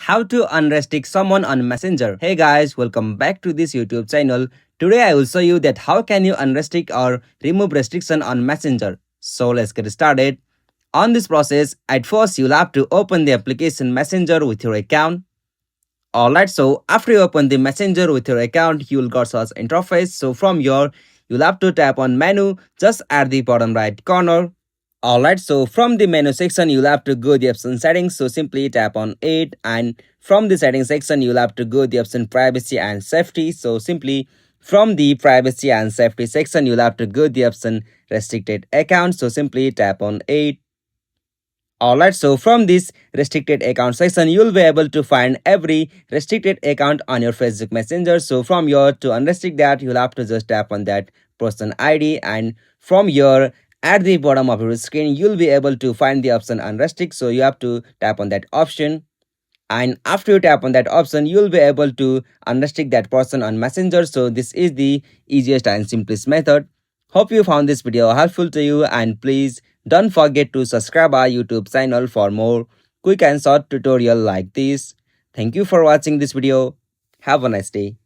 how to unrestrict someone on Messenger. Hey guys, welcome back to this YouTube channel. Today I will show you that how can you unrestrict or remove restriction on Messenger. So let's get started. On this process, at first you'll have to open the application Messenger with your account. Alright, so after you open the Messenger with your account, you'll got such interface. So from here, you'll have to tap on menu just at the bottom right corner. Alright, so from the menu section, you'll have to go the option settings. So simply tap on it, and from the settings section, you'll have to go the option privacy and safety. So simply from the privacy and safety section, you'll have to go the option restricted account. So simply tap on it. Alright, so from this restricted account section, you'll be able to find every restricted account on your Facebook Messenger. So from here, to unrestrict that, you'll have to just tap on that person ID, and from here at the bottom of your screen, you'll be able to find the option unrestrict. So you have to tap on that option, and after you tap on that option, you'll be able to unrestrict that person on Messenger. So this is the easiest and simplest method. Hope you found this video helpful to you, and please don't forget to subscribe our YouTube channel for more quick and short tutorial like this. Thank you for watching this video. Have a nice day.